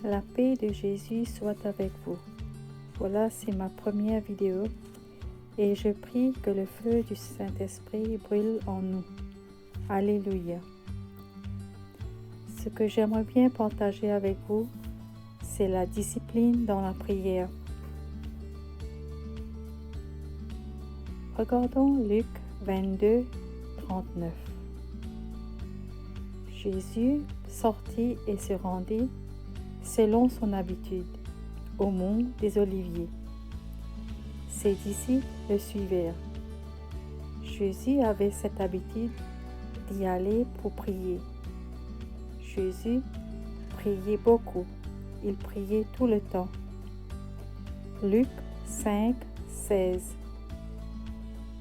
La paix de Jésus soit avec vous. Voilà, c'est ma première vidéo et je prie que le feu du Saint-Esprit brûle en nous. Alléluia. Ce que j'aimerais bien partager avec vous, c'est la discipline dans la prière. Regardons Luc 22, 39. Jésus sortit et se rendit, selon son habitude, au mont des Oliviers. Ses disciples le suivirent. Jésus avait cette habitude d'y aller pour prier. Jésus priait beaucoup. Il priait tout le temps. Luc 5, 16.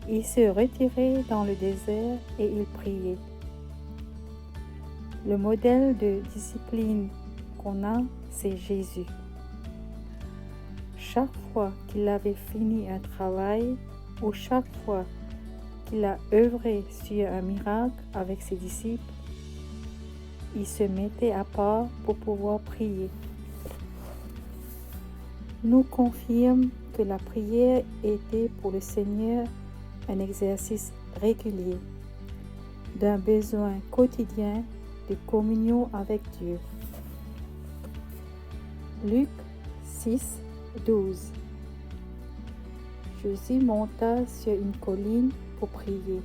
Il se retirait dans le désert et il priait. Le modèle de discipline qu'on a, c'est Jésus. Chaque fois qu'il avait fini un travail ou chaque fois qu'il a œuvré sur un miracle avec ses disciples, il se mettait à part pour pouvoir prier. Nous confirme que la prière était pour le Seigneur un exercice régulier, d'un besoin quotidien de communion avec Dieu. Luc 6, 12. Jésus monta sur une colline pour prier,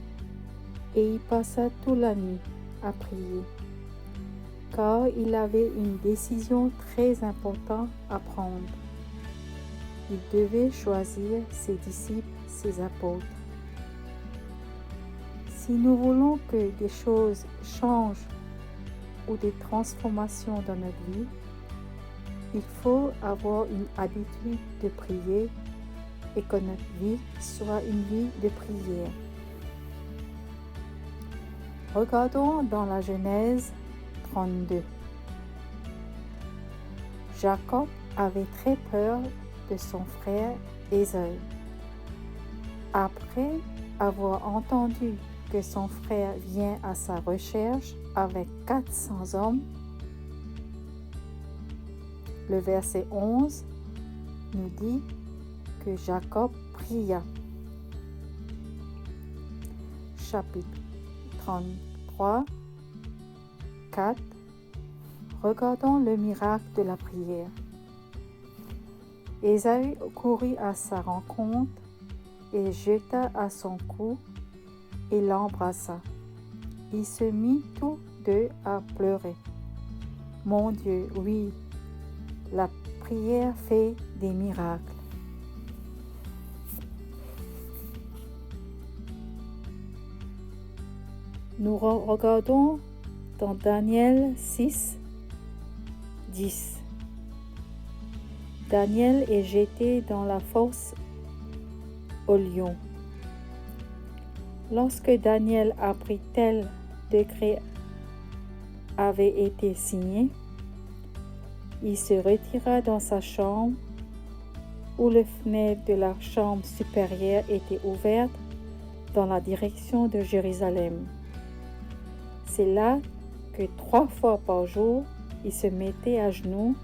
et y passa toute la nuit à prier, car il avait une décision très importante à prendre. Il devait choisir ses disciples, ses apôtres. Si nous voulons que des choses changent ou des transformations dans notre vie, il faut avoir une habitude de prier et que notre vie soit une vie de prière. Regardons dans la Genèse 32. Jacob avait très peur de son frère Ésaü. Après avoir entendu que son frère vient à sa recherche avec 400 hommes, le verset 11 nous dit que Jacob pria. Chapitre 33, 4. Regardons le miracle de la prière. Ésaü courut à sa rencontre et jeta à son cou et l'embrassa. Ils se mirent tous deux à pleurer. Mon Dieu, oui, la prière fait des miracles. Nous regardons dans Daniel 6, 10. Daniel est jeté dans la fosse au lion. Lorsque Daniel apprit tel décret avait été signé, il se retira dans sa chambre où les fenêtres de la chambre supérieure étaient ouvertes dans la direction de Jérusalem. C'est là que 3 fois par jour, il se mettait à genoux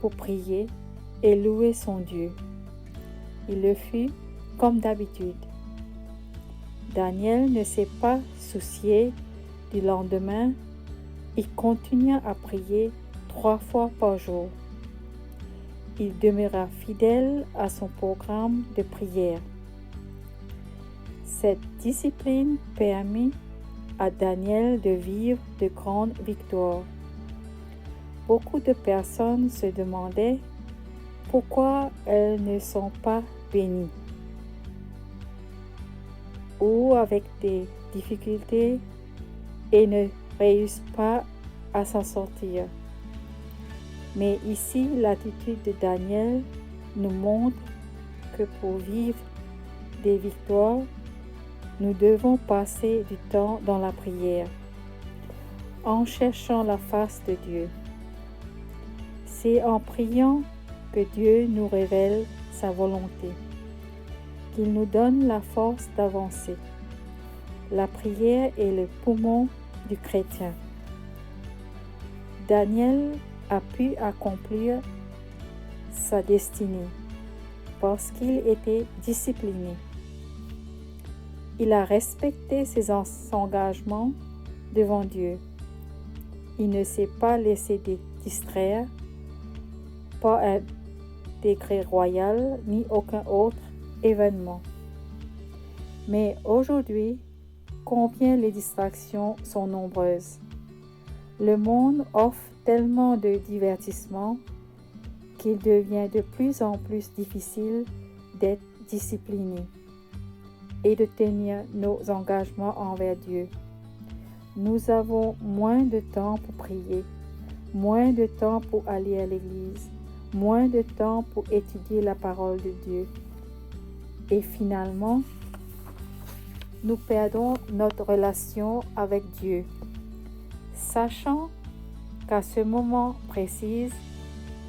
pour prier et louer son Dieu. Il le fit comme d'habitude. Daniel ne s'est pas soucié du lendemain. Il continua à prier 3 fois par jour. Il demeura fidèle à son programme de prière. Cette discipline permit à Daniel de vivre de grandes victoires. Beaucoup de personnes se demandaient pourquoi elles ne sont pas bénies ou avec des difficultés et ne réussissent pas à s'en sortir. Mais ici, l'attitude de Daniel nous montre que pour vivre des victoires, nous devons passer du temps dans la prière, en cherchant la face de Dieu. C'est en priant que Dieu nous révèle sa volonté, qu'il nous donne la force d'avancer. La prière est le poumon du chrétien. Daniel a pu accomplir sa destinée parce qu'il était discipliné. Il a respecté ses engagements devant Dieu. Il ne s'est pas laissé distraire par un décret royal ni aucun autre événement. Mais aujourd'hui, combien les distractions sont nombreuses. Le monde offre tellement de divertissements qu'il devient de plus en plus difficile d'être discipliné et de tenir nos engagements envers Dieu. Nous avons moins de temps pour prier, moins de temps pour aller à l'église, moins de temps pour étudier la parole de Dieu. Et finalement, nous perdons notre relation avec Dieu, sachant qu'à ce moment précis,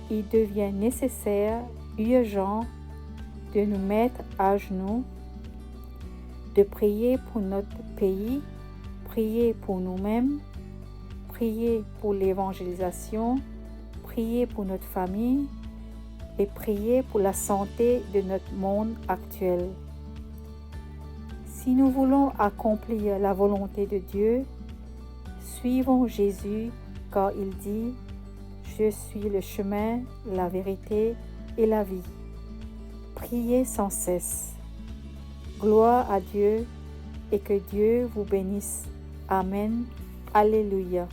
il devient nécessaire, urgent, de nous mettre à genoux, de prier pour notre pays, prier pour nous-mêmes, prier pour l'évangélisation, prier pour notre famille et prier pour la santé de notre monde actuel. Si nous voulons accomplir la volonté de Dieu, suivons Jésus car il dit « Je suis le chemin, la vérité et la vie ». Priez sans cesse. Gloire à Dieu et que Dieu vous bénisse. Amen. Alléluia.